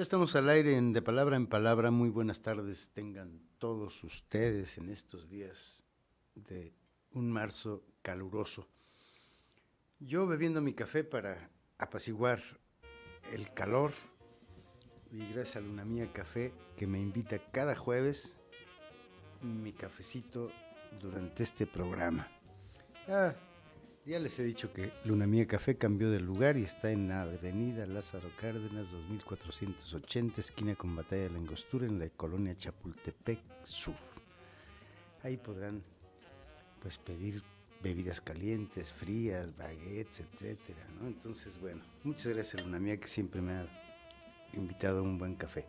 estamos al aire De Palabra en Palabra. Muy buenas tardes tengan todos ustedes en estos días de un marzo caluroso. Yo bebiendo mi café para apaciguar el calor y gracias a Luna Mía Café que me invita cada jueves mi cafecito durante este programa. Ya les he dicho que Luna Mía Café cambió de lugar y está en la avenida Lázaro Cárdenas, 2480, esquina con Batalla de la Angostura, en la colonia Chapultepec Sur. Ahí podrán pues pedir bebidas calientes, frías, baguettes, etcétera, ¿no? Entonces, bueno, muchas gracias a Luna Mía que siempre me ha invitado a un buen café.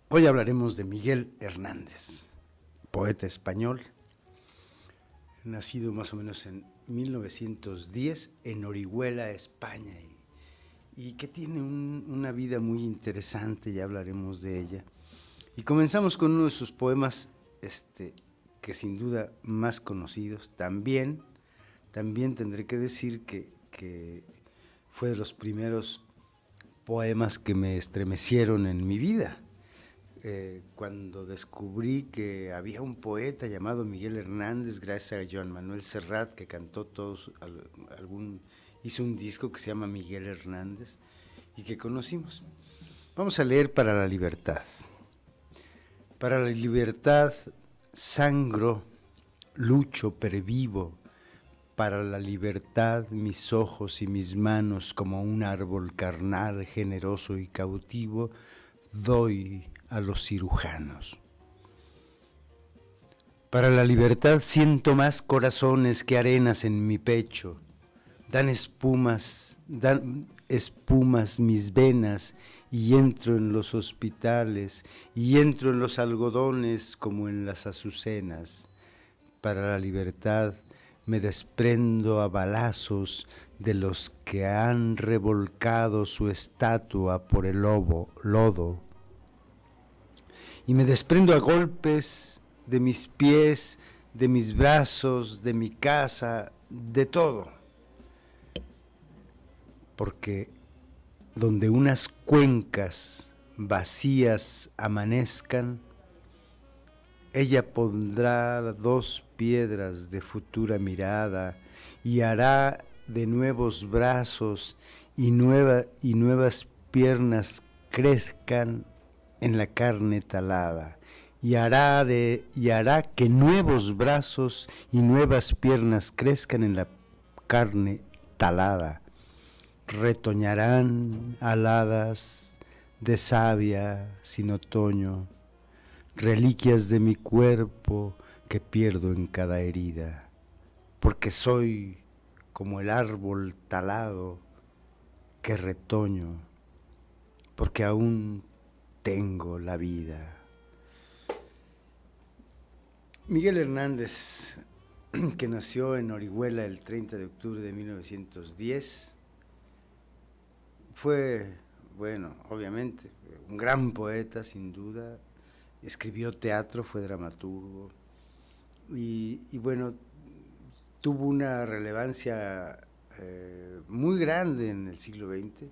Hoy hablaremos de Miguel Hernández, poeta español, nacido más o menos en 1910 en Orihuela, España, y que tiene una vida muy interesante, ya hablaremos de ella. Y comenzamos con uno de sus poemas, que sin duda más conocidos. También tendré que decir que fue de los primeros poemas que me estremecieron en mi vida. Cuando descubrí que había un poeta llamado Miguel Hernández, gracias a Joan Manuel Serrat, que cantó hizo un disco que se llama Miguel Hernández y que conocimos. Vamos a leer Para la libertad. Para la libertad sangro, lucho, pervivo. Para la libertad mis ojos y mis manos, como un árbol carnal, generoso y cautivo, doy a los cirujanos. Para la libertad siento más corazones que arenas en mi pecho. Dan espumas mis venas y entro en los hospitales y entro en los algodones como en las azucenas. Para la libertad me desprendo a balazos de los que han revolcado su estatua por el lodo. Y me desprendo a golpes de mis pies, de mis brazos, de mi casa, de todo. Porque donde unas cuencas vacías amanezcan, ella pondrá 2 piedras de futura mirada y hará de nuevos brazos y nuevas piernas crezcan en la carne talada, y hará que nuevos brazos y nuevas piernas crezcan en la carne talada. Retoñarán aladas de savia sin otoño, reliquias de mi cuerpo que pierdo en cada herida, porque soy como el árbol talado que retoño, porque aún tengo la vida. Miguel Hernández, que nació en Orihuela el 30 de octubre de 1910, fue, bueno, obviamente, un gran poeta, sin duda. Escribió teatro, fue dramaturgo y bueno, tuvo una relevancia muy grande en el siglo XX.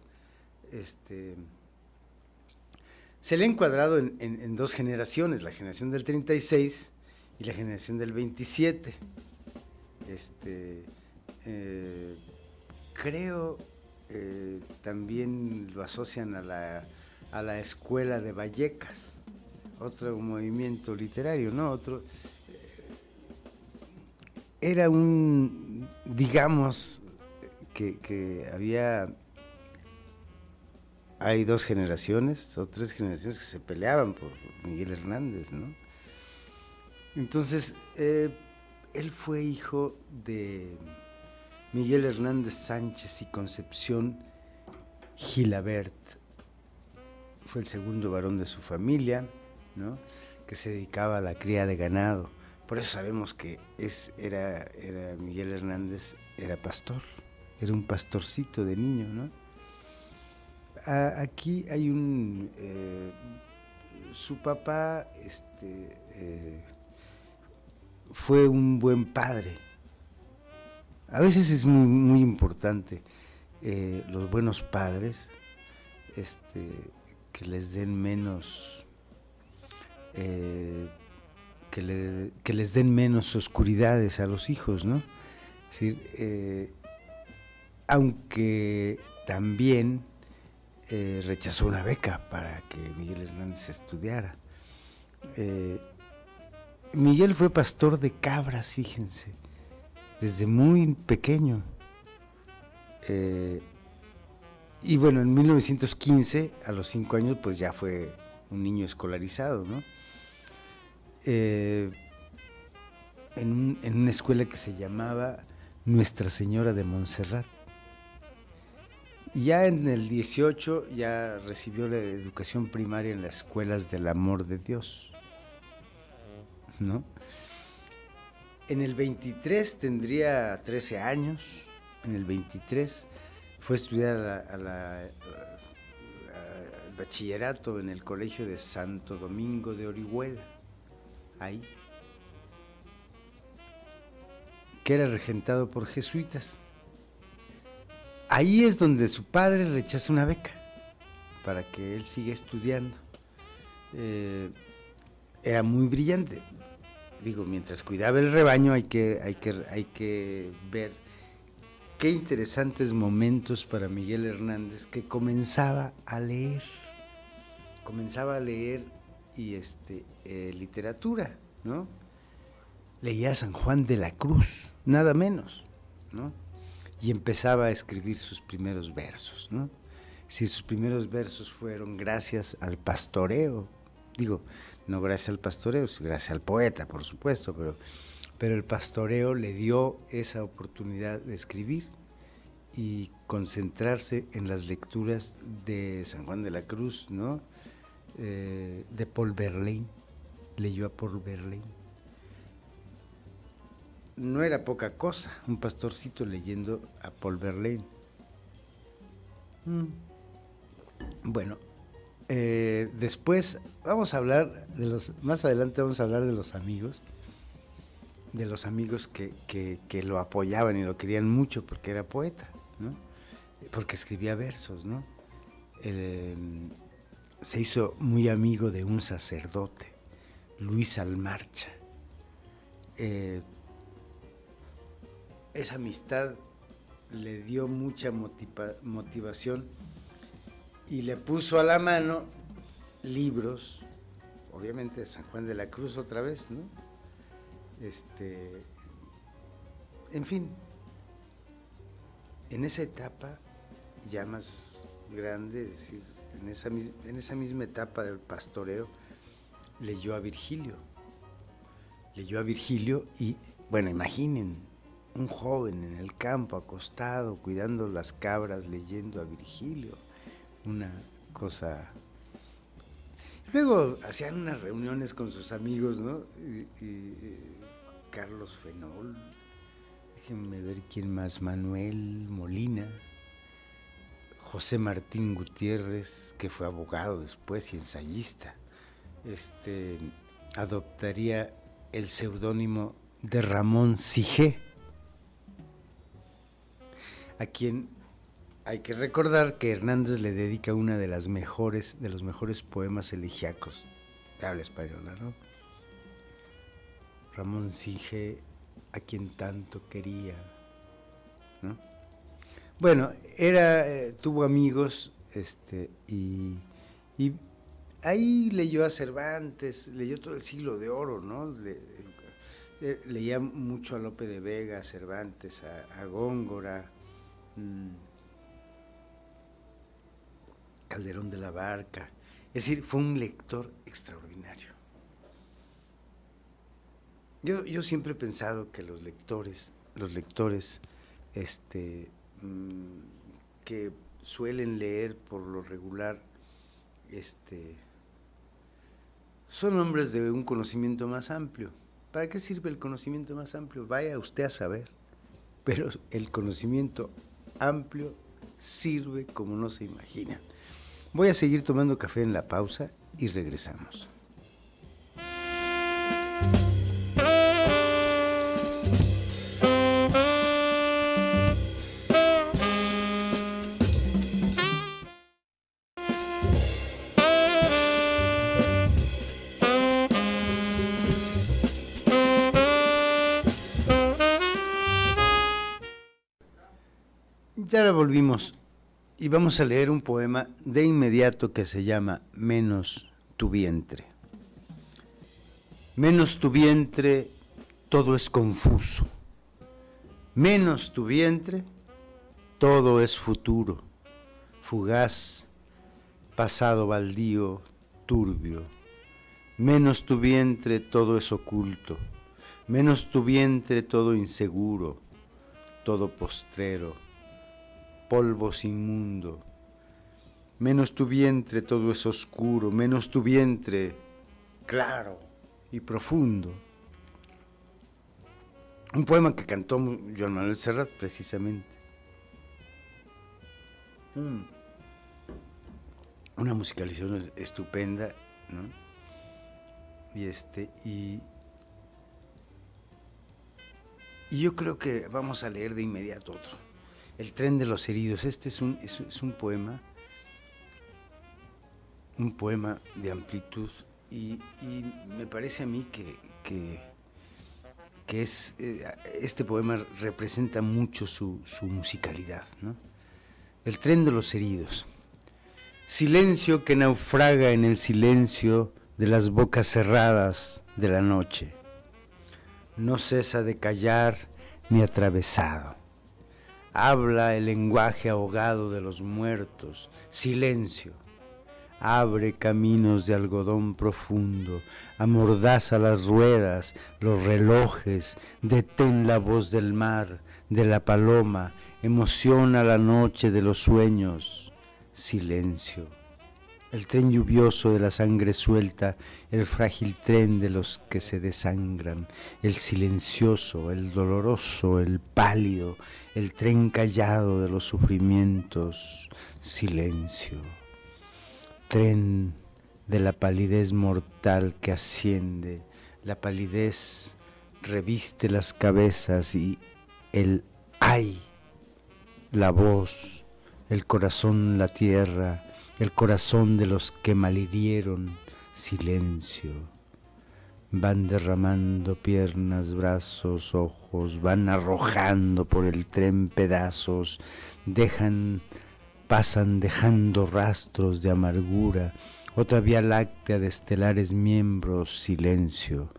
Se le ha encuadrado en 2 generaciones, la generación del 36 y la generación del 27. Creo también lo asocian a la escuela de Vallecas, otro movimiento literario, ¿no? Era digamos que hay 2 generaciones o 3 generaciones que se peleaban por Miguel Hernández, ¿no? Entonces, él fue hijo de Miguel Hernández Sánchez y Concepción Gilabert. Fue el segundo varón de su familia, ¿no? Que se dedicaba a la cría de ganado. Por eso sabemos que era Miguel Hernández, era pastor, era un pastorcito de niño, ¿no? Aquí hay su papá fue un buen padre. A veces es muy, muy importante los buenos padres, que les den menos, que les den menos oscuridades a los hijos, ¿no? Es decir, aunque también rechazó una beca para que Miguel Hernández estudiara. Miguel fue pastor de cabras, fíjense, desde muy pequeño. Y bueno, en 1915, a los 5 años, pues ya fue un niño escolarizado, ¿no? En una escuela que se llamaba Nuestra Señora de Montserrat. Y ya en el 18 ya recibió la educación primaria en las escuelas del Amor de Dios, ¿no? En el 23 tendría 13 años, en el 23 fue a estudiar al bachillerato en el colegio de Santo Domingo de Orihuela, ahí, que era regentado por jesuitas. Ahí es donde su padre rechaza una beca para que él siga estudiando. Era muy brillante. Digo, mientras cuidaba el rebaño hay que ver qué interesantes momentos para Miguel Hernández, que comenzaba a leer y literatura, ¿no? Leía a San Juan de la Cruz, nada menos, ¿no? Y empezaba a escribir sus primeros versos, ¿no? Si sus primeros versos fueron gracias al pastoreo, digo, no gracias al pastoreo, sino gracias al poeta, por supuesto, pero el pastoreo le dio esa oportunidad de escribir y concentrarse en las lecturas de San Juan de la Cruz, ¿no? De Paul Verlaine, leyó a Paul Verlaine. No era poca cosa, un pastorcito leyendo a Paul Verlaine. Bueno, después vamos a hablar más adelante vamos a hablar de los amigos que lo apoyaban y lo querían mucho porque era poeta, ¿no? Porque escribía versos, ¿no? Se hizo muy amigo de un sacerdote, Luis Almarcha. Esa amistad le dio mucha motivación y le puso a la mano libros, obviamente de San Juan de la Cruz otra vez, ¿no? En fin, en esa etapa ya más grande, es decir, en esa misma etapa del pastoreo, leyó a Virgilio y, bueno, imaginen, un joven en el campo acostado, cuidando las cabras, leyendo a Virgilio, una cosa. Luego hacían unas reuniones con sus amigos, ¿no? Y Carlos Fenol, déjenme ver quién más, Manuel Molina, José Martín Gutiérrez, que fue abogado después y ensayista, adoptaría el seudónimo de Ramón Sige, a quien hay que recordar que Hernández le dedica una de los mejores poemas elegíacos de habla española, ¿no? Ramón Sige, a quien tanto quería, ¿no? Bueno, tuvo amigos, y ahí leyó a Cervantes, leyó todo el Siglo de Oro, ¿no? Leía mucho a Lope de Vega, a Cervantes, a Góngora, Calderón de la Barca. Es decir, fue un lector extraordinario. Yo siempre he pensado que los lectores que suelen leer por lo regular, son hombres de un conocimiento más amplio. ¿Para qué sirve el conocimiento más amplio? Vaya usted a saber. Pero el conocimiento amplio sirve como no se imaginan. Voy a seguir tomando café en la pausa y regresamos. Ya volvimos y vamos a leer un poema de inmediato que se llama Menos tu vientre. Menos tu vientre, todo es confuso. Menos tu vientre, todo es futuro, fugaz, pasado baldío, turbio. Menos tu vientre, todo es oculto. Menos tu vientre, todo inseguro, todo postrero, polvos inmundo. Menos tu vientre, todo es oscuro. Menos tu vientre, claro y profundo. Un poema que cantó Joan Manuel Serrat, precisamente. Una musicalización estupenda, ¿no? Y yo creo que vamos a leer de inmediato otro. El tren de los heridos. Este es un poema de amplitud y me parece a mí que este poema representa mucho su musicalidad, ¿no? El tren de los heridos. Silencio que naufraga en el silencio de las bocas cerradas de la noche. No cesa de callar ni atravesado. Habla el lenguaje ahogado de los muertos. Silencio. Abre caminos de algodón profundo, amordaza las ruedas, los relojes, detén la voz del mar, de la paloma, emociona la noche de los sueños. Silencio. El tren lluvioso de la sangre suelta, el frágil tren de los que se desangran, el silencioso, el doloroso, el pálido, el tren callado de los sufrimientos. Silencio. Tren de la palidez mortal que asciende, la palidez reviste las cabezas y el ay, la voz, el corazón, la tierra, el corazón de los que malhirieron. Silencio. Van derramando piernas, brazos, ojos, van arrojando por el tren pedazos, pasan dejando rastros de amargura, otra vía láctea de estelares miembros. Silencio,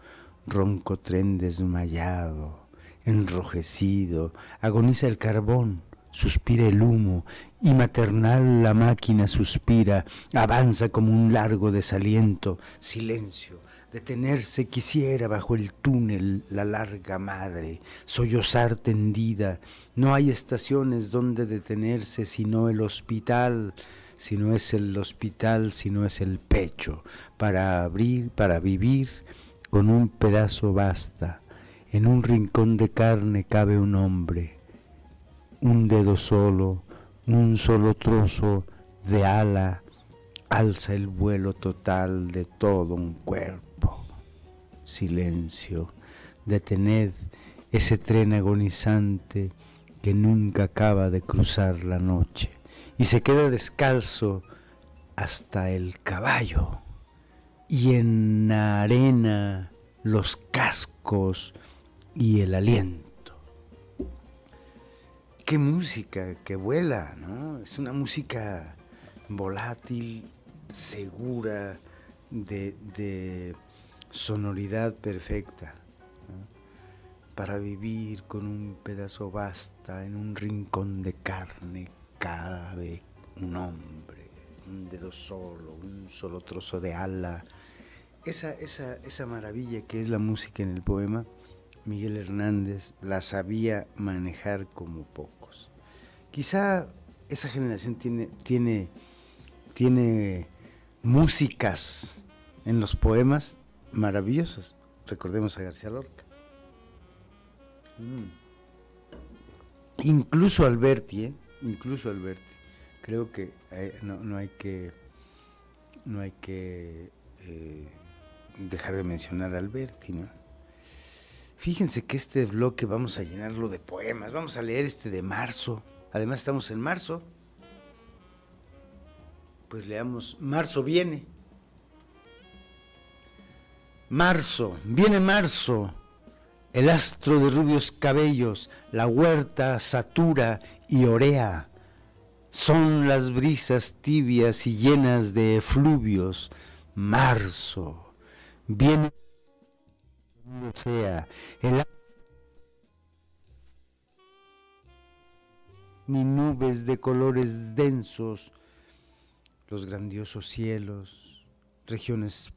ronco tren desmayado, enrojecido, agoniza el carbón, suspira el humo, y maternal la máquina suspira, avanza como un largo desaliento. Silencio, detenerse quisiera bajo el túnel la larga madre, sollozar tendida. No hay estaciones donde detenerse, sino el hospital. Si no es el hospital, si no es el pecho. Para vivir, con un pedazo basta. En un rincón de carne cabe un hombre. Un dedo solo, un solo trozo de ala, alza el vuelo total de todo un cuerpo. Silencio, detened ese tren agonizante que nunca acaba de cruzar la noche y se queda descalzo hasta el caballo, y en la arena los cascos y el aliento. Qué música que vuela, ¿no? Es una música volátil, segura, de sonoridad perfecta, ¿no? Para vivir con un pedazo basta, en un rincón de carne cabe un hombre, un dedo solo, un solo trozo de ala. Esa maravilla que es la música en el poema, Miguel Hernández la sabía manejar como pocos. Quizá esa generación tiene músicas en los poemas maravillosos. Recordemos a García Lorca. Incluso Alberti, incluso Alberti. Creo que no hay que dejar de mencionar a Alberti, ¿no? Fíjense que este bloque vamos a llenarlo de poemas. Vamos a leer este de marzo. Además estamos en marzo. Pues leamos Marzo viene. Marzo, viene marzo, el astro de rubios cabellos, la huerta satura y orea. Son las brisas tibias y llenas de efluvios. Marzo, viene sea el ni nubes de colores densos, los grandiosos cielos, regios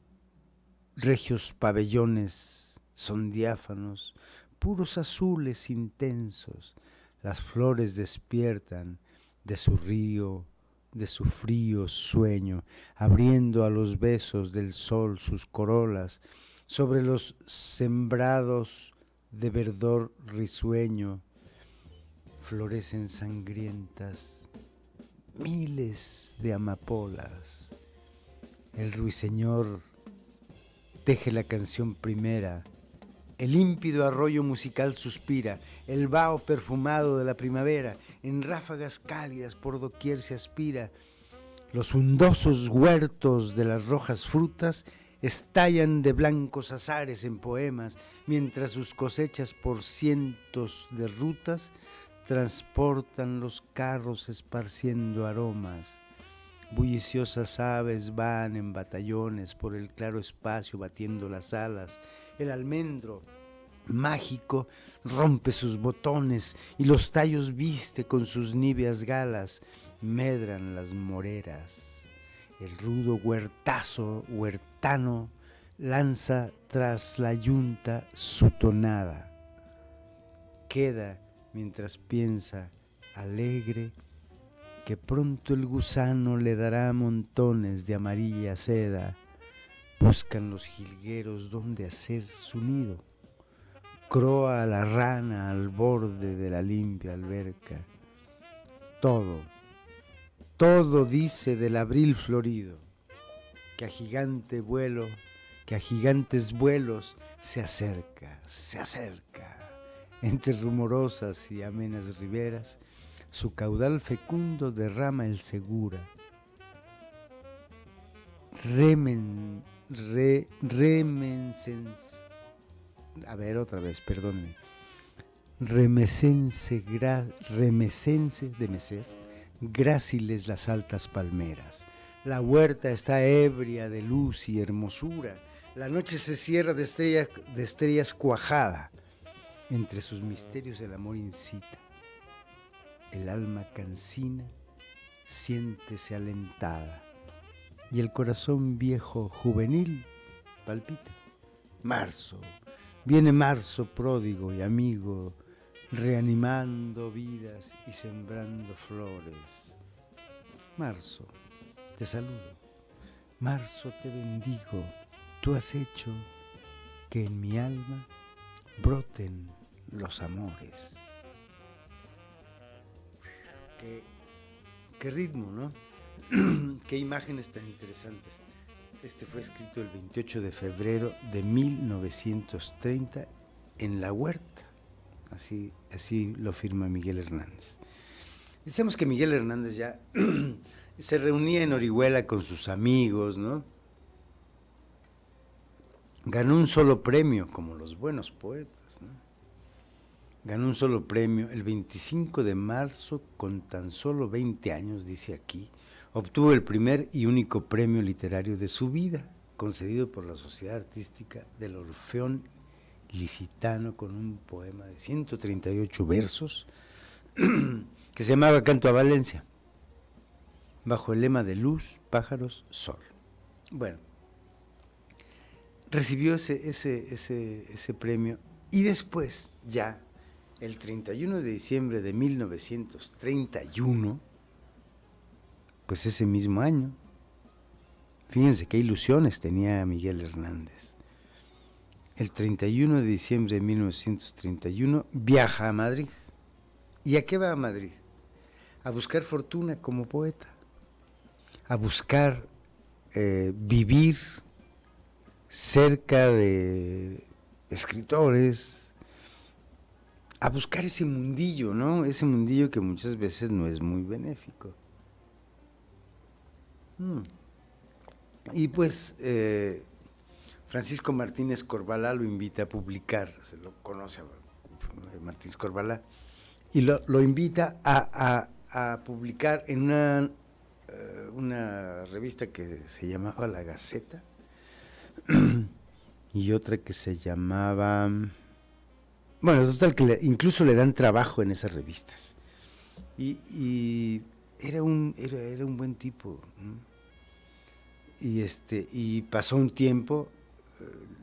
pabellones son diáfanos, puros azules intensos, las flores despiertan de su río, de su frío sueño, abriendo a los besos del sol sus corolas, sobre los sembrados de verdor risueño, florecen sangrientas miles de amapolas. El ruiseñor teje la canción primera, el límpido arroyo musical suspira, el vaho perfumado de la primavera, en ráfagas cálidas por doquier se aspira. Los undosos huertos de las rojas frutas estallan de blancos azares en poemas, mientras sus cosechas por cientos de rutas transportan los carros esparciendo aromas. Bulliciosas aves van en batallones por el claro espacio batiendo las alas. El almendro mágico rompe sus botones y los tallos viste con sus níveas galas. Medran las moreras. El rudo huertano lanza tras la yunta su tonada. Queda mientras piensa alegre que pronto el gusano le dará montones de amarilla seda. Buscan los jilgueros donde hacer su nido. Croa la rana al borde de la limpia alberca. Todo dice del abril florido, que a gigantes vuelos se acerca. Entre rumorosas y amenas riberas, su caudal fecundo derrama el segura. Remecense de mecer, gráciles las altas palmeras. La huerta está ebria de luz y hermosura. La noche se cierra de estrellas cuajada. Entre sus misterios el amor incita. El alma cansina, siéntese alentada. Y el corazón viejo juvenil palpita. Marzo, viene marzo pródigo y amigo, reanimando vidas y sembrando flores. Marzo, te saludo. Marzo, te bendigo. Tú has hecho que en mi alma broten los amores. Qué ritmo, ¿no? Qué imágenes tan interesantes. Este fue escrito el 28 de febrero de 1930 en La Huerta. Así lo firma Miguel Hernández. Decíamos que Miguel Hernández ya se reunía en Orihuela con sus amigos, ¿no? Ganó un solo premio, como los buenos poetas, ¿no? Ganó un solo premio el 25 de marzo con tan solo 20 años, dice aquí. Obtuvo el primer y único premio literario de su vida, concedido por la Sociedad Artística del Orfeón Licitano, con un poema de 138 versos que se llamaba Canto a Valencia, bajo el lema de luz, pájaros, sol. Bueno, recibió ese premio y después, ya el 31 de diciembre de 1931, pues ese mismo año, fíjense qué ilusiones tenía Miguel Hernández. El 31 de diciembre de 1931 viaja a Madrid. ¿Y a qué va a Madrid? A buscar fortuna como poeta, a buscar vivir cerca de escritores, a buscar ese mundillo, ¿no? Ese mundillo que muchas veces no es muy benéfico. Y pues Francisco Martínez Corbalá lo invita a publicar, se lo conoce a Martínez Corbalá, y lo invita a publicar en una revista que se llamaba La Gaceta y otra que se llamaba, bueno, total que incluso le dan trabajo en esas revistas, y era un buen tipo, ¿no? Y pasó un tiempo,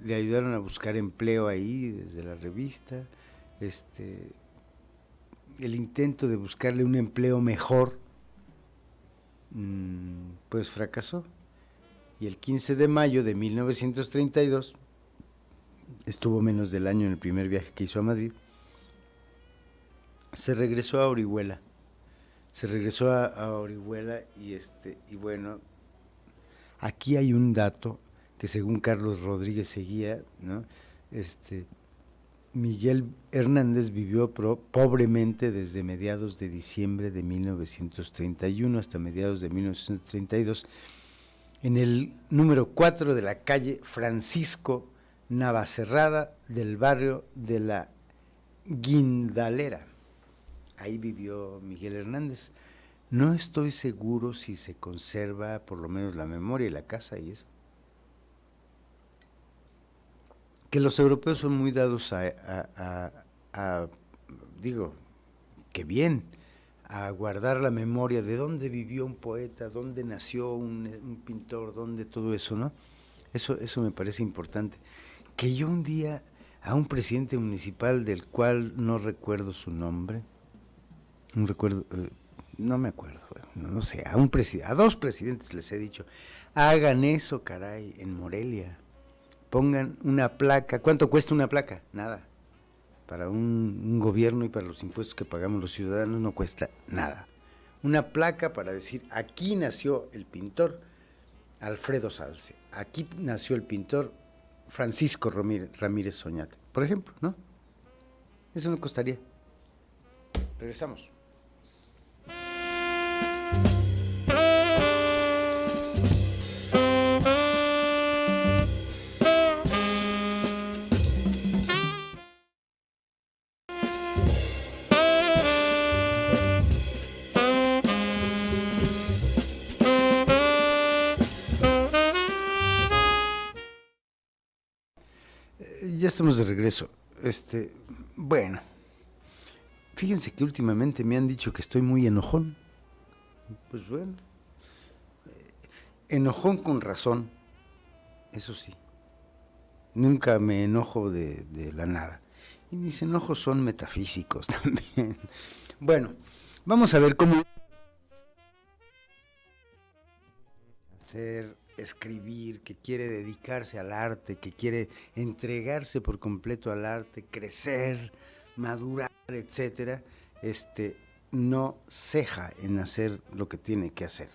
le ayudaron a buscar empleo ahí desde la revista, el intento de buscarle un empleo mejor, pues fracasó. Y el 15 de mayo de 1932, estuvo menos del año en el primer viaje que hizo a Madrid, se regresó a Orihuela. Y bueno, aquí hay un dato que según Carlos Rodríguez Seguía, ¿no? Miguel Hernández vivió pobremente desde mediados de diciembre de 1931 hasta mediados de 1932 en el número 4 de la calle Francisco Navacerrada del barrio de la Guindalera. Ahí vivió Miguel Hernández. No estoy seguro si se conserva por lo menos la memoria y la casa y eso. Que los europeos son muy dados digo, que bien, a guardar la memoria de dónde vivió un poeta, dónde nació un pintor, dónde todo eso, ¿no? Eso me parece importante. Que yo un día a un presidente municipal del cual no recuerdo su nombre, no me acuerdo, no sé, a dos presidentes les he dicho, hagan eso, caray, en Morelia. Pongan una placa. ¿Cuánto cuesta una placa? Nada. Para un gobierno y para los impuestos que pagamos los ciudadanos no cuesta nada. Una placa para decir, aquí nació el pintor Alfredo Zalce, aquí nació el pintor Francisco Ramírez Oñate, por ejemplo, ¿no? Eso no costaría. Regresamos. Ya estamos de regreso. Bueno, fíjense que últimamente me han dicho que estoy muy enojón. Pues bueno, enojón con razón, eso sí. Nunca me enojo de la nada. Y mis enojos son metafísicos también. Bueno, vamos a ver cómo escribir, que quiere dedicarse al arte, que quiere entregarse por completo al arte, crecer, madurar, etcétera, no ceja en hacer lo que tiene que hacer.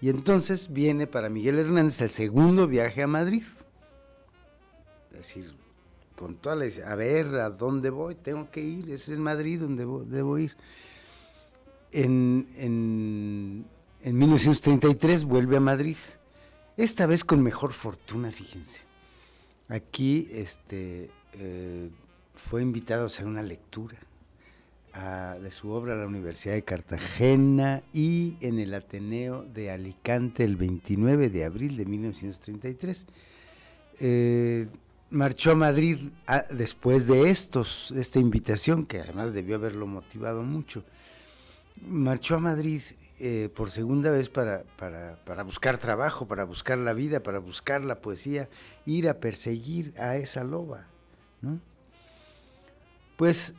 Y entonces viene para Miguel Hernández el segundo viaje a Madrid. Es decir, con toda la... A ver, ¿a dónde voy? Tengo que ir, es en Madrid donde debo ir. En 1933 vuelve a Madrid, esta vez con mejor fortuna, fíjense. Aquí fue invitado a hacer una lectura de su obra a la Universidad de Cartagena y en el Ateneo de Alicante el 29 de abril de 1933. Marchó a Madrid después de esta invitación, que además debió haberlo motivado mucho. Marchó a Madrid por segunda vez para buscar trabajo, para buscar la vida, para buscar la poesía, ir a perseguir a esa loba, ¿no? Pues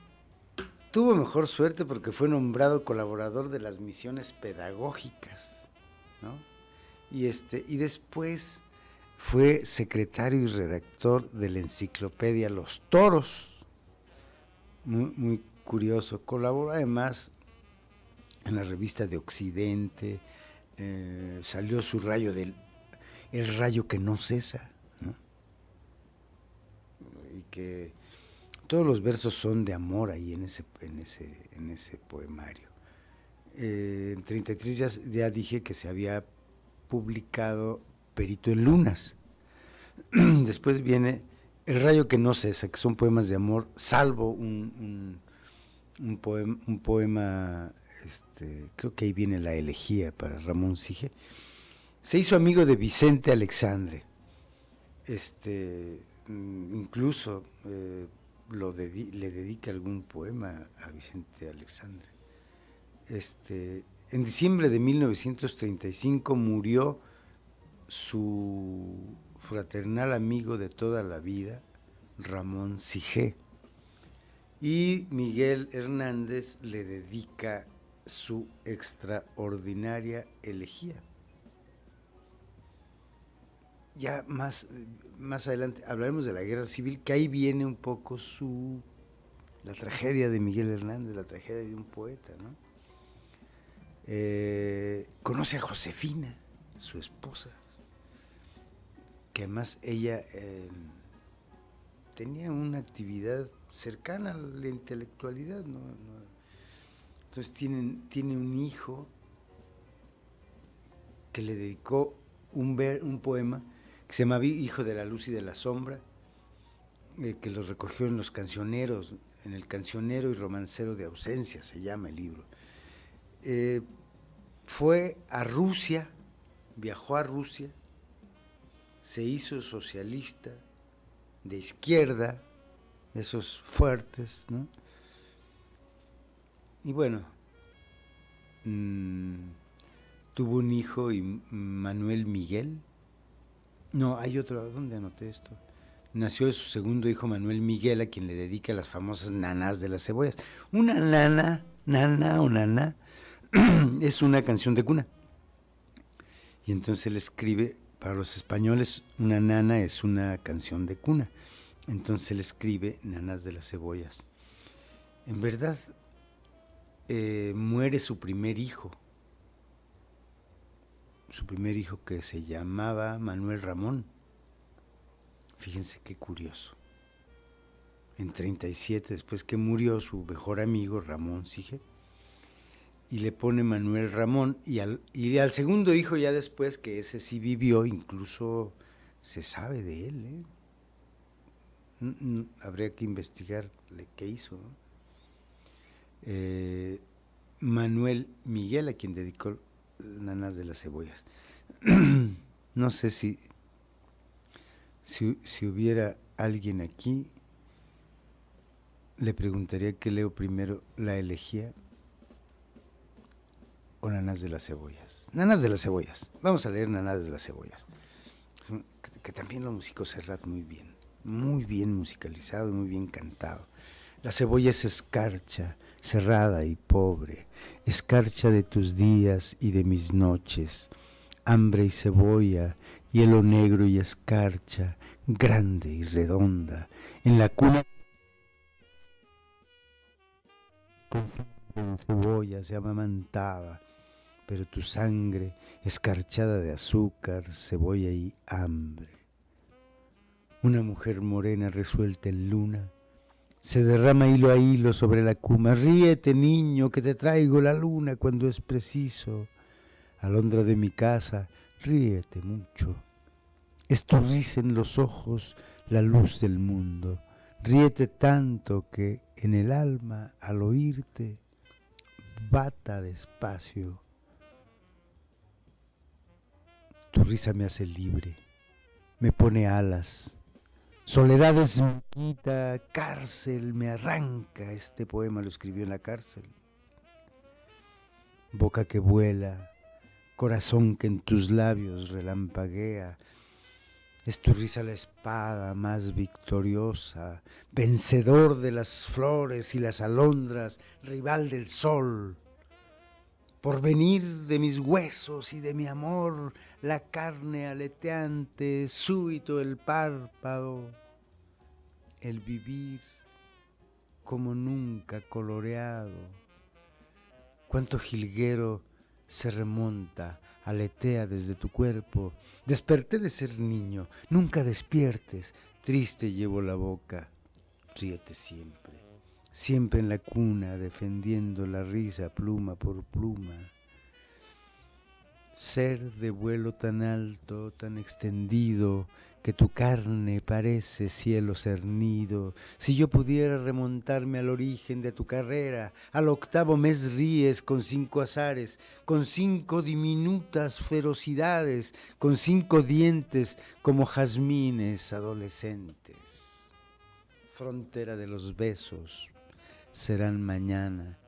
tuvo mejor suerte porque fue nombrado colaborador de las misiones pedagógicas, ¿no? Y después fue secretario y redactor de la enciclopedia Los Toros, muy, muy curioso. Colaboró además en la revista de Occidente, salió su el rayo que no cesa, ¿no? Y que todos los versos son de amor ahí en ese poemario. En 33 ya dije que se había publicado Perito en Lunas. Después viene El rayo que no cesa, que son poemas de amor, salvo un poema, creo que ahí viene la elegía para Ramón Sige. Se hizo amigo de Vicente Alexandre. Incluso le dedica algún poema a Vicente Alexandre. En diciembre de 1935 murió su fraternal amigo de toda la vida, Ramón Sige, y Miguel Hernández le dedica su extraordinaria elegía. Ya más adelante hablaremos de la guerra civil, que ahí viene un poco la tragedia de Miguel Hernández, la tragedia de un poeta, ¿no? Conoce a Josefina, su esposa, que además ella tenía una actividad cercana a la intelectualidad, ¿no? Entonces tiene un hijo que le dedicó un poema que se llama Hijo de la Luz y de la Sombra, que los recogió en los cancioneros, en el Cancionero y Romancero de Ausencia, se llama el libro. Fue a Rusia, viajó a Rusia, se hizo socialista, de izquierda, esos fuertes, ¿no? Y bueno, tuvo un hijo, Manuel Miguel. No, hay otro, ¿dónde anoté esto? Nació su segundo hijo, Manuel Miguel, a quien le dedica las famosas nanás de las cebollas. Una nana es una canción de cuna. Y entonces él escribe, para los españoles, una nana es una canción de cuna. Entonces él escribe Nanas de las cebollas. En verdad, muere su primer hijo que se llamaba Manuel Ramón. Fíjense qué curioso. En 37, después que murió su mejor amigo, Ramón Sige, y le pone Manuel Ramón, y al segundo hijo ya después, que ese sí vivió, incluso se sabe de él, habría que investigarle qué hizo, ¿no? Manuel Miguel, a quien dedicó Nanas de las cebollas. No sé si hubiera alguien aquí, le preguntaría qué leo primero, la elegía o Nanas de las cebollas. Nanas de las cebollas. Vamos a leer Nanas de las cebollas, que también lo musicó Serrat muy bien musicalizado y muy bien cantado. La cebolla es escarcha, cerrada y pobre, escarcha de tus días y de mis noches, hambre y cebolla, hielo negro y escarcha, grande y redonda, en la cuna de cebolla se amamantaba, pero tu sangre escarchada de azúcar, cebolla y hambre. Una mujer morena resuelta en luna se derrama hilo a hilo sobre la cuma. Ríete, niño, que te traigo la luna cuando es preciso. Alondra de mi casa, ríete mucho. Es tu risa en los ojos la luz del mundo. Ríete tanto que en el alma, al oírte, bata despacio. Tu risa me hace libre, me pone alas. Soledades me quita, cárcel me arranca. Este poema lo escribió en la cárcel. Boca que vuela, corazón que en tus labios relampaguea. Es tu risa la espada más victoriosa, vencedor de las flores y las alondras, rival del sol. Por venir de mis huesos y de mi amor, la carne aleteante, súbito el párpado, el vivir como nunca coloreado. Cuánto jilguero se remonta, aletea desde tu cuerpo. Desperté de ser niño, nunca despiertes, triste llevo la boca. Ríete siempre, siempre en la cuna, defendiendo la risa pluma por pluma. ser de vuelo tan alto, tan extendido, que tu carne parece cielo cernido. Si yo pudiera remontarme al origen de tu carrera, al octavo mes ríes con 5 azares, con 5 diminutas ferocidades, con 5 dientes como jazmines adolescentes. Frontera de los besos serán mañana,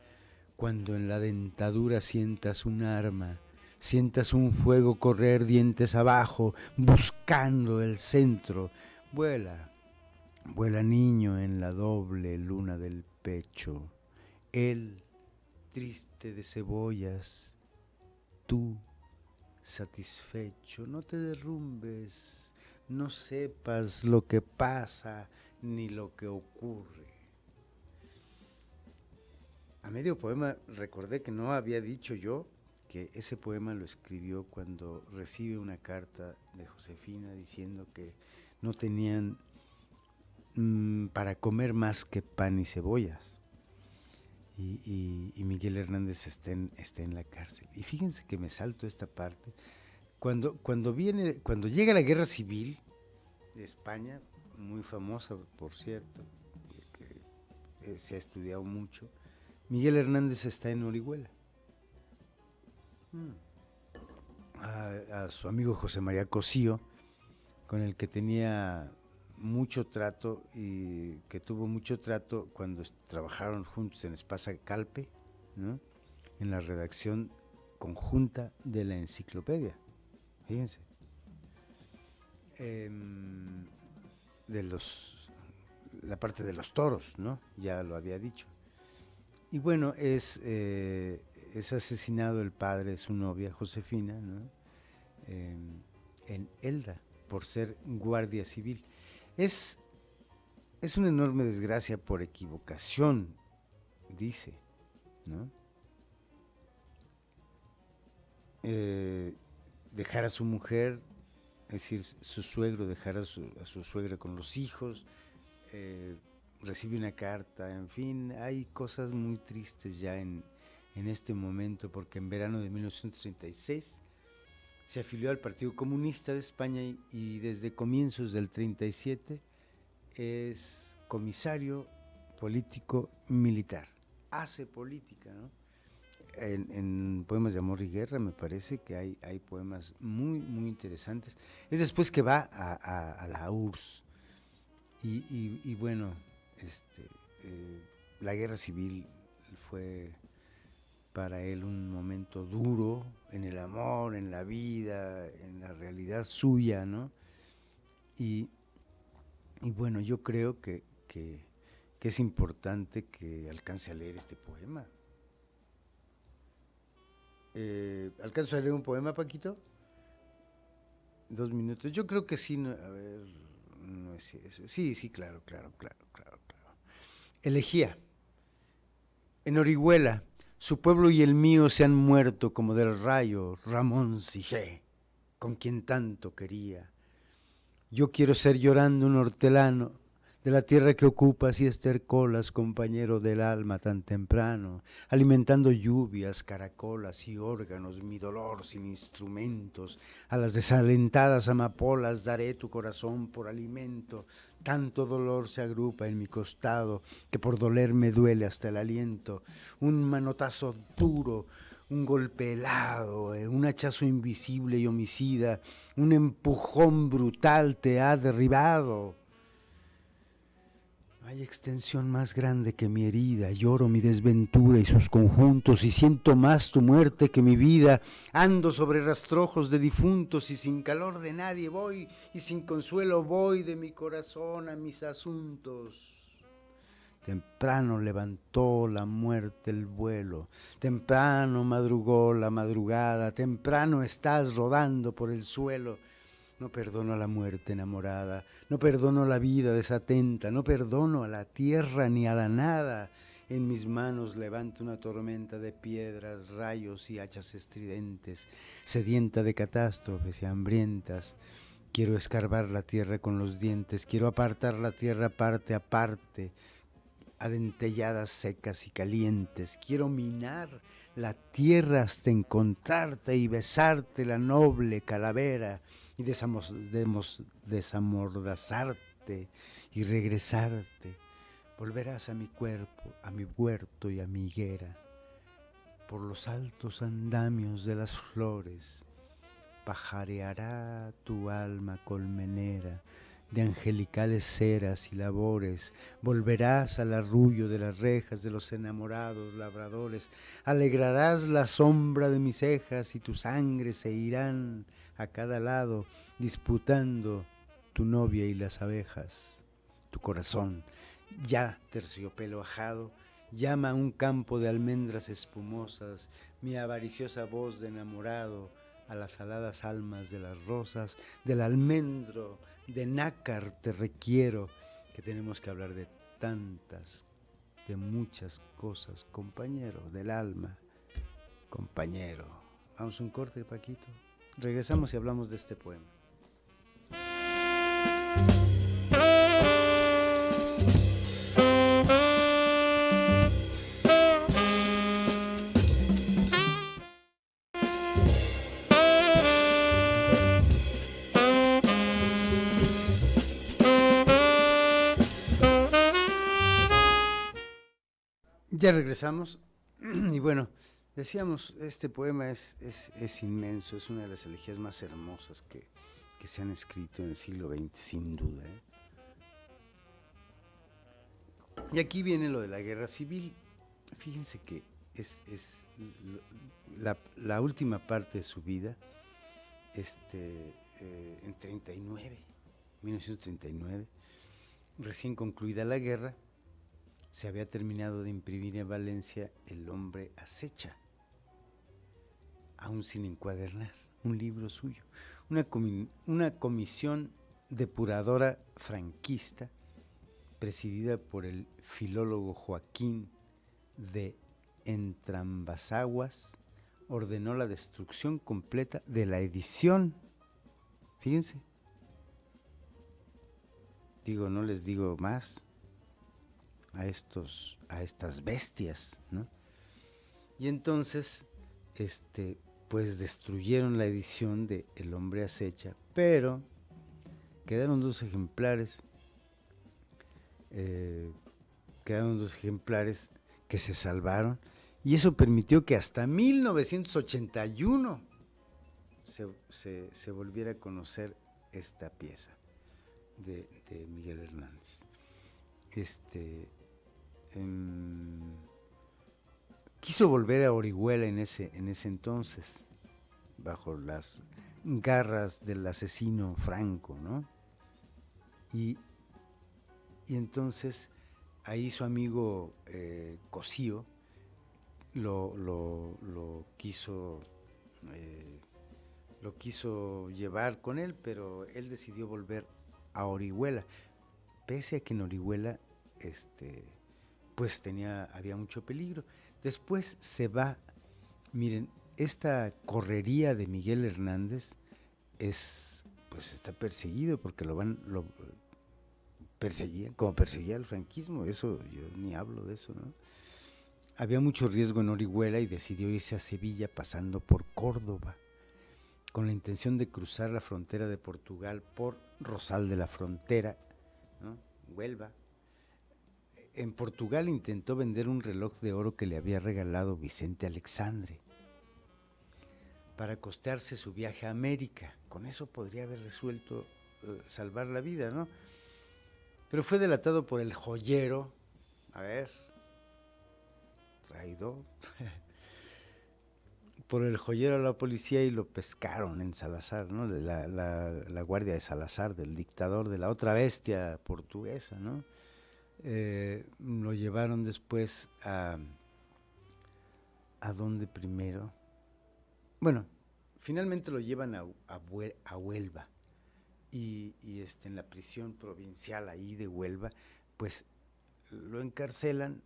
cuando en la dentadura sientas un arma, sientas un fuego correr dientes abajo, buscando el centro. Vuela, vuela niño en la doble luna del pecho. Él, triste de cebollas, tú, satisfecho. No te derrumbes, no sepas lo que pasa ni lo que ocurre. A medio poema recordé que no había dicho yo que ese poema lo escribió cuando recibe una carta de Josefina diciendo que no tenían para comer más que pan y cebollas. Y Miguel Hernández está en la cárcel. Y fíjense que me salto esta parte. Cuando llega la guerra civil de España, muy famosa por cierto, que se ha estudiado mucho, Miguel Hernández está en Orihuela. A su amigo José María Cosío, con el que tenía mucho trato y que tuvo mucho trato cuando trabajaron juntos en Espasa Calpe, ¿no? En la redacción conjunta de la enciclopedia. Fíjense. La parte de los toros, ¿no? Ya lo había dicho. Y bueno, es asesinado el padre de su novia, Josefina, ¿no? En Elda, por ser guardia civil. Es una enorme desgracia por equivocación, dice, ¿no? Dejar a su mujer, es decir, su suegro, dejar a su suegra con los hijos, recibe una carta, en fin, hay cosas muy tristes ya en este momento, porque en verano de 1936 se afilió al Partido Comunista de España y desde comienzos del 37 es comisario político militar, hace política, ¿no? En Poemas de Amor y Guerra me parece que hay poemas muy, muy interesantes. Es después que va a la URSS y bueno, la guerra civil fue para él un momento duro en el amor, en la vida, en la realidad suya, ¿no? Y bueno, yo creo que es importante que alcance a leer este poema. ¿Alcanzo a leer un poema, Paquito? 2 minutos. Yo creo que sí. A ver, no es eso. Sí, claro. Elegía. En Orihuela, su pueblo y el mío se han muerto como del rayo Ramón Sijé, con quien tanto quería. Yo quiero ser llorando un hortelano de la tierra que ocupas y estercolas, compañero del alma tan temprano, alimentando lluvias, caracolas y órganos, mi dolor sin instrumentos, a las desalentadas amapolas daré tu corazón por alimento, tanto dolor se agrupa en mi costado, que por doler me duele hasta el aliento, un manotazo duro, un golpe helado, un hachazo invisible y homicida, un empujón brutal te ha derribado. No hay extensión más grande que mi herida, lloro mi desventura y sus conjuntos y siento más tu muerte que mi vida, ando sobre rastrojos de difuntos y sin calor de nadie voy y sin consuelo voy de mi corazón a mis asuntos. Temprano levantó la muerte el vuelo, temprano madrugó la madrugada, temprano estás rodando por el suelo. No perdono a la muerte enamorada, no perdono la vida desatenta, no perdono a la tierra ni a la nada. En mis manos levanto una tormenta de piedras, rayos y hachas estridentes, sedienta de catástrofes y hambrientas. Quiero escarbar la tierra con los dientes, quiero apartar la tierra parte a parte, adentelladas secas y calientes. Quiero minar la tierra hasta encontrarte y besarte la noble calavera y desamordazarte y regresarte. Volverás a mi cuerpo, a mi huerto y a mi higuera. Por los altos andamios de las flores, pajareará tu alma colmenera de angelicales ceras y labores. Volverás al arrullo de las rejas de los enamorados labradores. Alegrarás la sombra de mis cejas y tu sangre se irán a cada lado, disputando tu novia y las abejas. Tu corazón, ya terciopelo ajado, llama a un campo de almendras espumosas, mi avariciosa voz de enamorado, a las aladas almas de las rosas, del almendro, de nácar te requiero, que tenemos que hablar de tantas, de muchas cosas, compañero del alma, compañero. Vamos a un corte, Paquito. Regresamos y hablamos de este poema. Ya regresamos y bueno, decíamos, este poema es inmenso, es una de las elegías más hermosas que se han escrito en el siglo XX, sin duda. Y aquí viene lo de la guerra civil. Fíjense que es la última parte de su vida, en 1939, recién concluida la guerra, se había terminado de imprimir en Valencia El hombre acecha, aún sin encuadernar, un libro suyo. Una comisión depuradora franquista, presidida por el filólogo Joaquín de Entrambasaguas, ordenó la destrucción completa de la edición. Fíjense. No les digo más a estas bestias, ¿no? Y entonces, pues destruyeron la edición de El hombre acecha, pero quedaron dos ejemplares que se salvaron, y eso permitió que hasta 1981 se volviera a conocer esta pieza de Miguel Hernández. Quiso volver a Orihuela en ese entonces, bajo las garras del asesino Franco, ¿no? Y entonces ahí su amigo Cosío lo quiso llevar con él, pero él decidió volver a Orihuela, pese a que en Orihuela pues había mucho peligro. Después se va. Miren, esta correría de Miguel Hernández está perseguido, porque lo perseguían como perseguía el franquismo. Eso, yo ni hablo de eso, ¿no? Había mucho riesgo en Orihuela y decidió irse a Sevilla pasando por Córdoba, con la intención de cruzar la frontera de Portugal por Rosal de la Frontera, ¿no? Huelva. En Portugal intentó vender un reloj de oro que le había regalado Vicente Alexandre para costearse su viaje a América. Con eso podría haber resuelto salvar la vida, ¿no? Pero fue delatado por el joyero, traidor, por el joyero a la policía, y lo pescaron en Salazar, ¿no? La guardia de Salazar, del dictador, de la otra bestia portuguesa, ¿no? Lo llevaron después ¿a dónde primero? Bueno, finalmente lo llevan a Huelva, y en la prisión provincial ahí de Huelva, pues lo encarcelan,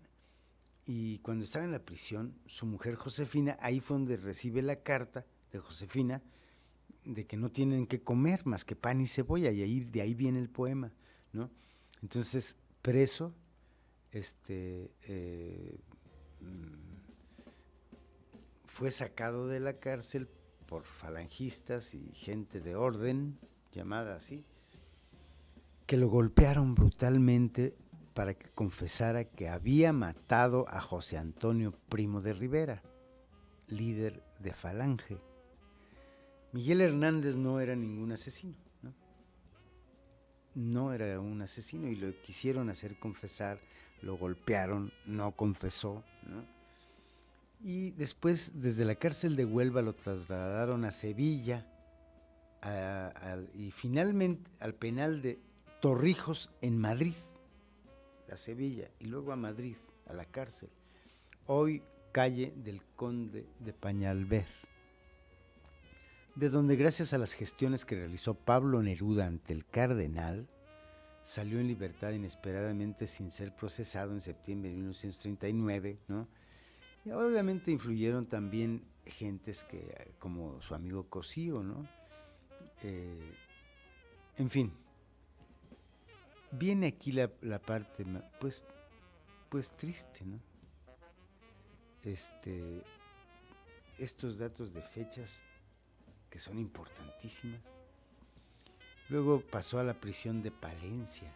y cuando estaba en la prisión, su mujer Josefina, ahí fue donde recibe la carta de Josefina de que no tienen que comer más que pan y cebolla, y de ahí viene el poema, ¿no? Entonces, preso, Fue sacado de la cárcel por falangistas y gente de orden, llamada así, que lo golpearon brutalmente para que confesara que había matado a José Antonio Primo de Rivera, líder de Falange. Miguel Hernández no era ningún asesino, ¿no? No era un asesino y lo quisieron hacer confesar, lo golpearon, no confesó, ¿no? Y después, desde la cárcel de Huelva, lo trasladaron a Sevilla y finalmente al penal de Torrijos en Madrid, a Sevilla, y luego a Madrid, a la cárcel. Hoy calle del Conde de Peñalver, de donde gracias a las gestiones que realizó Pablo Neruda ante el cardenal, salió en libertad inesperadamente sin ser procesado en septiembre de 1939, ¿no? Y obviamente influyeron también gentes como su amigo Cosío, ¿no? En fin, viene aquí la parte pues triste, ¿no? Estos datos de fechas que son importantísimas. Luego pasó a la prisión de Palencia,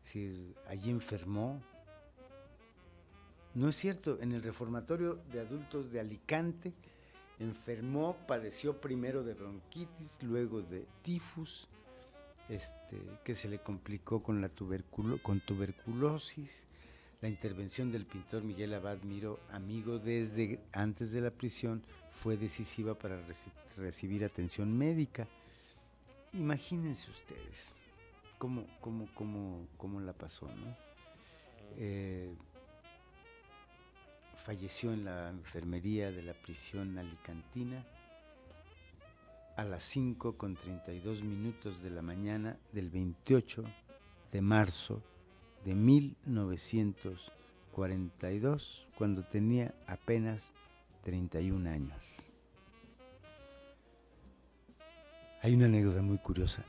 es decir, allí enfermó. No es cierto, en el reformatorio de adultos de Alicante enfermó, padeció primero de bronquitis, luego de tifus, que se le complicó con con tuberculosis. La intervención del pintor Miguel Abad Miró, amigo desde antes de la prisión, fue decisiva para recibir atención médica. Imagínense ustedes cómo la pasó, ¿no? Falleció en la enfermería de la prisión alicantina a las 5:32 de la mañana del 28 de marzo de 1942, cuando tenía apenas 31 años. Hay una anécdota muy curiosa.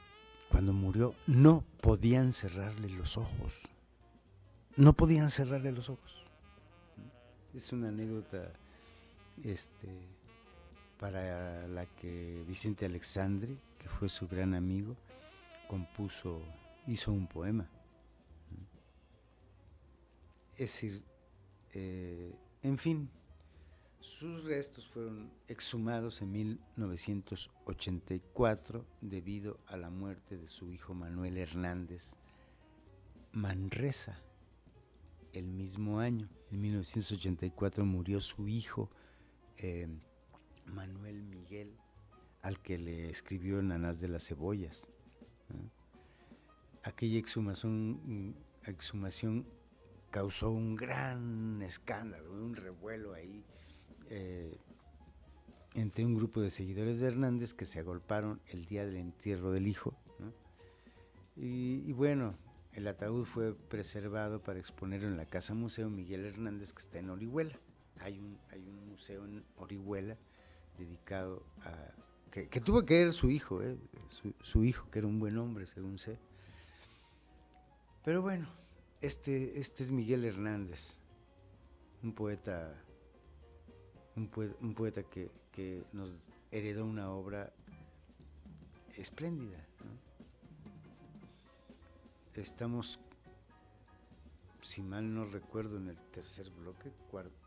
Cuando murió no podían cerrarle los ojos. No podían cerrarle los ojos. Es una anécdota para la que Vicente Alexandre, que fue su gran amigo, hizo un poema. Es decir, en fin, sus restos fueron exhumados en 1984 debido a la muerte de su hijo Manuel Hernández Manresa. El mismo año, en 1984, murió su hijo Manuel Miguel, al que le escribió Nanás de las Cebollas, ¿no? Aquella exhumación causó un gran escándalo, un revuelo ahí entre un grupo de seguidores de Hernández que se agolparon el día del entierro del hijo, ¿no? Y bueno, el ataúd fue preservado para exponerlo en la Casa Museo Miguel Hernández, que está en Orihuela. Hay un museo en Orihuela dedicado a... que tuvo que ver su hijo, su hijo, que era un buen hombre, según sé. Pero bueno, este es Miguel Hernández, un poeta que nos heredó una obra espléndida, ¿no? Estamos, si mal no recuerdo, en el tercer bloque,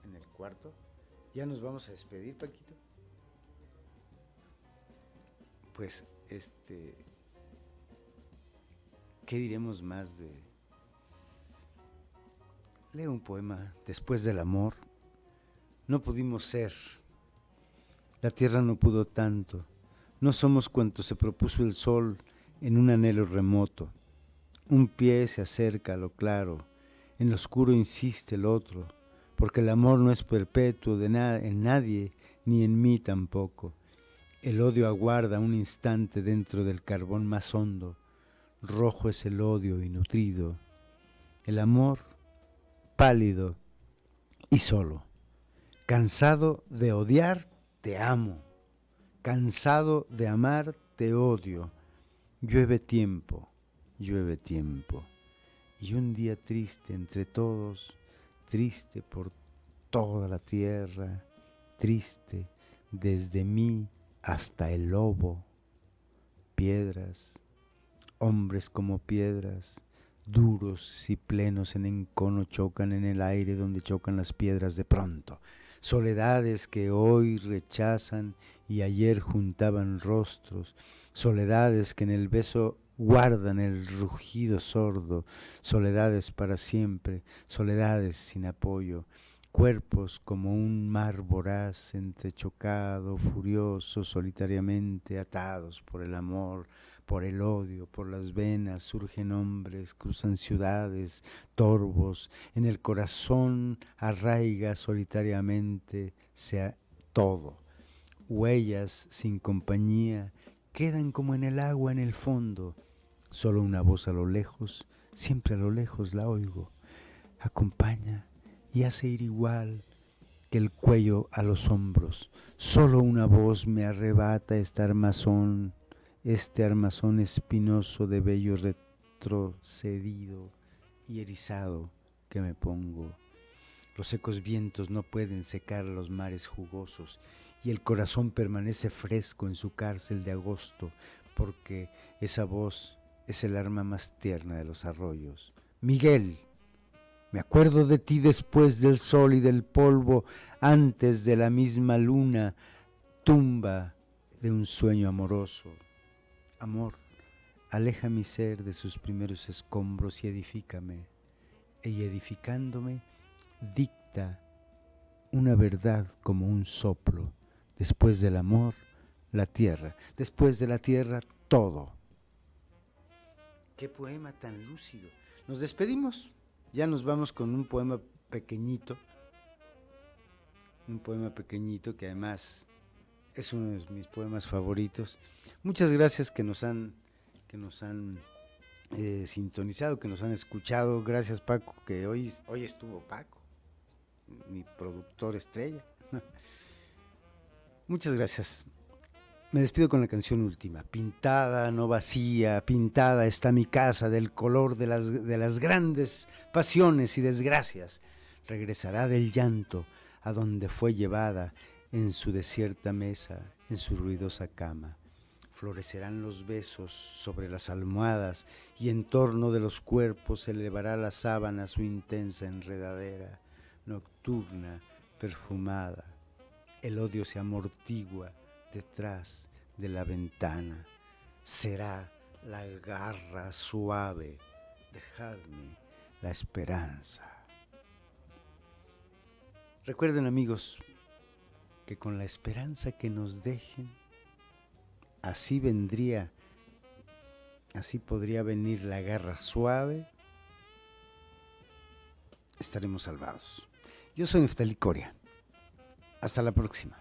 en el cuarto. ¿Ya nos vamos a despedir, Paquito? Pues, ¿qué diremos más de...? Leo un poema. Después del amor, no pudimos ser. La tierra no pudo tanto. No somos cuanto se propuso el sol en un anhelo remoto. Un pie se acerca a lo claro, en lo oscuro insiste el otro, porque el amor no es perpetuo en nadie, ni en mí tampoco. El odio aguarda un instante dentro del carbón más hondo, rojo es el odio y nutrido. El amor, pálido y solo. Cansado de odiar, te amo. Cansado de amar, te odio. Llueve tiempo. y un día triste entre todos, triste por toda la tierra, triste desde mí hasta el lobo. Piedras, hombres como piedras, duros y plenos en encono chocan en el aire donde chocan las piedras de pronto. Soledades que hoy rechazan y ayer juntaban rostros, soledades que en el beso guardan el rugido sordo, soledades para siempre, soledades sin apoyo, cuerpos como un mar voraz, entrechocado, furioso, solitariamente atados por el amor, por el odio, por las venas, surgen hombres, cruzan ciudades, torvos, en el corazón arraiga solitariamente sea todo. Huellas sin compañía quedan como en el agua en el fondo, solo una voz a lo lejos, siempre a lo lejos la oigo, acompaña y hace ir igual que el cuello a los hombros, solo una voz me arrebata este armazón espinoso de vello retrocedido y erizado que me pongo. Los secos vientos no pueden secar los mares jugosos y el corazón permanece fresco en su cárcel de agosto porque esa voz es el arma más tierna de los arroyos. Miguel, me acuerdo de ti después del sol y del polvo, antes de la misma luna, tumba de un sueño amoroso. Amor, aleja mi ser de sus primeros escombros y edifícame, y edificándome, dicta una verdad como un soplo. Después del amor, la tierra. Después de la tierra, todo. ¡Qué poema tan lúcido! Nos despedimos. Ya nos vamos con un poema pequeñito. Un poema pequeñito que además es uno de mis poemas favoritos. Muchas gracias que nos han sintonizado, que nos han escuchado. Gracias, Paco, que hoy estuvo Paco, mi productor estrella. Muchas gracias. Me despido con la canción última. Pintada, no vacía, pintada está mi casa del color de las grandes pasiones y desgracias. Regresará del llanto a donde fue llevada en su desierta mesa, en su ruidosa cama. Florecerán los besos sobre las almohadas y en torno de los cuerpos se elevará la sábana su intensa enredadera, nocturna, perfumada. El odio se amortigua detrás de la ventana. Será la garra suave. Dejadme la esperanza. Recuerden, amigos, que con la esperanza que nos dejen, así podría venir la garra suave, estaremos salvados. Yo soy Neftalí Coria. Hasta la próxima.